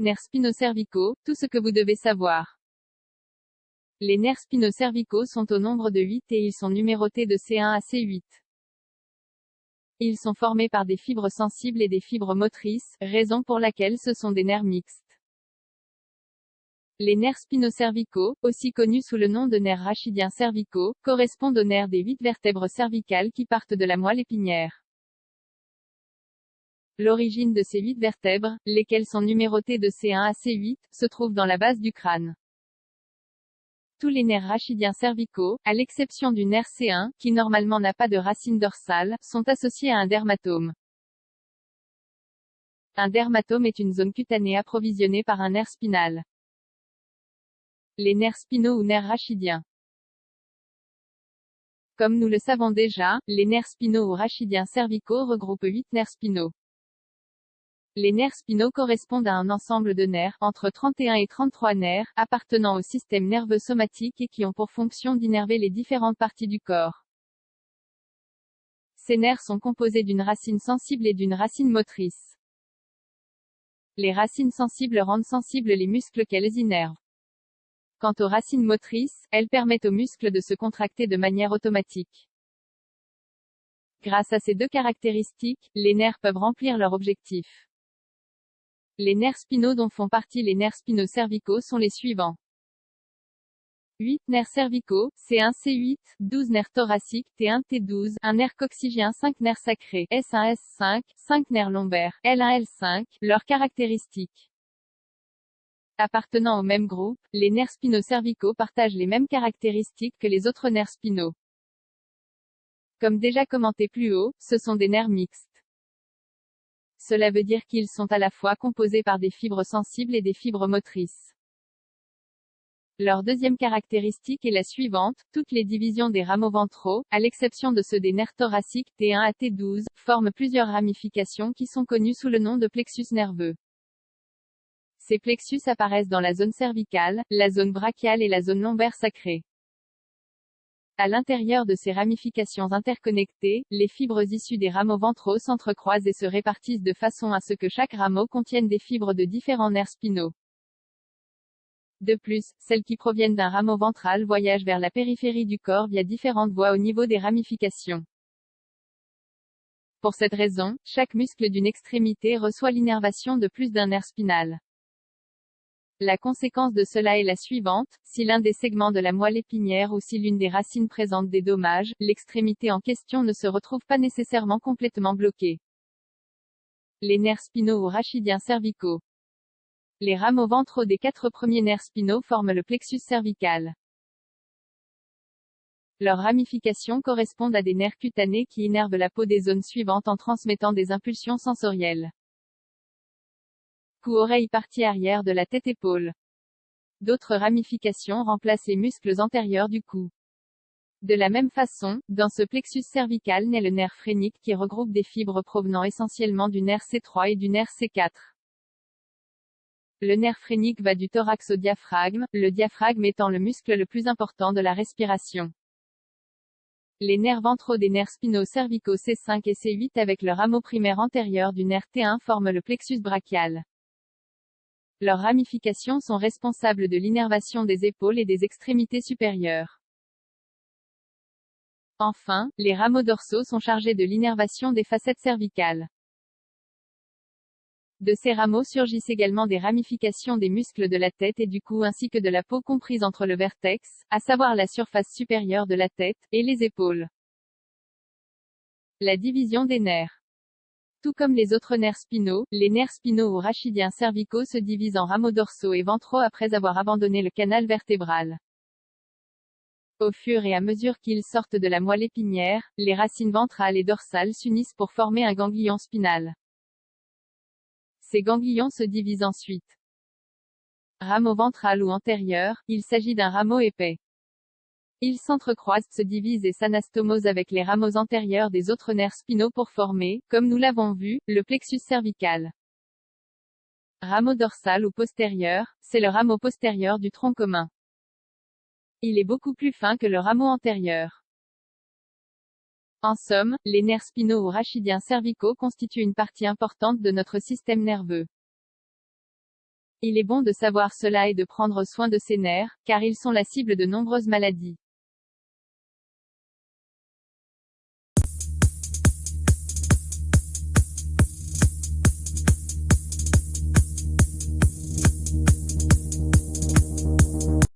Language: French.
nerfs spinocervicaux, tout ce que vous devez savoir. Les nerfs spinocervicaux sont au nombre de 8 et ils sont numérotés de C1 à C8. Ils sont formés par des fibres sensibles et des fibres motrices, raison pour laquelle ce sont des nerfs mixtes. Les nerfs spinocervicaux, aussi connus sous le nom de nerfs rachidiens cervicaux, correspondent aux nerfs des 8 vertèbres cervicales qui partent de la moelle épinière. L'origine de ces 8 vertèbres, lesquelles sont numérotées de C1 à C8, se trouve dans la base du crâne. Tous les nerfs rachidiens cervicaux, à l'exception du nerf C1, qui normalement n'a pas de racine dorsale, sont associés à un dermatome. Un dermatome est une zone cutanée approvisionnée par un nerf spinal. Les nerfs spinaux ou nerfs rachidiens. Comme nous le savons déjà, les nerfs spinaux ou rachidiens cervicaux regroupent 8 nerfs spinaux. Les nerfs spinaux correspondent à un ensemble de nerfs, entre 31 et 33 nerfs, appartenant au système nerveux somatique et qui ont pour fonction d'innerver les différentes parties du corps. Ces nerfs sont composés d'une racine sensible et d'une racine motrice. Les racines sensibles rendent sensibles les muscles qu'elles innervent. Quant aux racines motrices, elles permettent aux muscles de se contracter de manière automatique. Grâce à ces deux caractéristiques, les nerfs peuvent remplir leur objectif. Les nerfs spinaux dont font partie les nerfs spinocervicaux sont les suivants. 8 nerfs cervicaux, C1, C8, 12 nerfs thoraciques, T1, T12, 1 nerf coccygien, 5 nerfs sacrés, S1, S5, 5 nerfs lombaires, L1, L5, leurs caractéristiques. Appartenant au même groupe, les nerfs spinocervicaux partagent les mêmes caractéristiques que les autres nerfs spinaux. Comme déjà commenté plus haut, ce sont des nerfs mixtes. Cela veut dire qu'ils sont à la fois composés par des fibres sensibles et des fibres motrices. Leur deuxième caractéristique est la suivante, toutes les divisions des rameaux ventraux, à l'exception de ceux des nerfs thoraciques, T1 à T12, forment plusieurs ramifications qui sont connues sous le nom de plexus nerveux. Ces plexus apparaissent dans la zone cervicale, la zone brachiale et la zone lombaire sacrée. À l'intérieur de ces ramifications interconnectées, les fibres issues des rameaux ventraux s'entrecroisent et se répartissent de façon à ce que chaque rameau contienne des fibres de différents nerfs spinaux. De plus, celles qui proviennent d'un rameau ventral voyagent vers la périphérie du corps via différentes voies au niveau des ramifications. Pour cette raison, chaque muscle d'une extrémité reçoit l'innervation de plus d'un nerf spinal. La conséquence de cela est la suivante, si l'un des segments de la moelle épinière ou si l'une des racines présente des dommages, l'extrémité en question ne se retrouve pas nécessairement complètement bloquée. Les nerfs spinaux ou rachidiens cervicaux. Les rameaux ventraux des 4 premiers nerfs spinaux forment le plexus cervical. Leurs ramifications correspondent à des nerfs cutanés qui innervent la peau des zones suivantes en transmettant des impulsions sensorielles. Cou-oreille, partie arrière de la tête-épaule. D'autres ramifications remplacent les muscles antérieurs du cou. De la même façon, dans ce plexus cervical naît le nerf phrénique qui regroupe des fibres provenant essentiellement du nerf C3 et du nerf C4. Le nerf phrénique va du thorax au diaphragme, le diaphragme étant le muscle le plus important de la respiration. Les nerfs ventraux des nerfs spinaux cervicaux C5 et C8 avec le rameau primaire antérieur du nerf T1 forment le plexus brachial. Leurs ramifications sont responsables de l'innervation des épaules et des extrémités supérieures. Enfin, les rameaux dorsaux sont chargés de l'innervation des facettes cervicales. De ces rameaux surgissent également des ramifications des muscles de la tête et du cou ainsi que de la peau comprise entre le vertex, à savoir la surface supérieure de la tête, et les épaules. La division des nerfs. Tout comme les autres nerfs spinaux, les nerfs spinaux ou rachidiens cervicaux se divisent en rameaux dorsaux et ventraux après avoir abandonné le canal vertébral. Au fur et à mesure qu'ils sortent de la moelle épinière, les racines ventrales et dorsales s'unissent pour former un ganglion spinal. Ces ganglions se divisent ensuite. Rameau ventral ou antérieur, il s'agit d'un rameau épais. Ils s'entrecroisent, se divisent et s'anastomosent avec les rameaux antérieurs des autres nerfs spinaux pour former, comme nous l'avons vu, le plexus cervical. Rameau dorsal ou postérieur, c'est le rameau postérieur du tronc commun. Il est beaucoup plus fin que le rameau antérieur. En somme, les nerfs spinaux ou rachidiens cervicaux constituent une partie importante de notre système nerveux. Il est bon de savoir cela et de prendre soin de ses nerfs, car ils sont la cible de nombreuses maladies.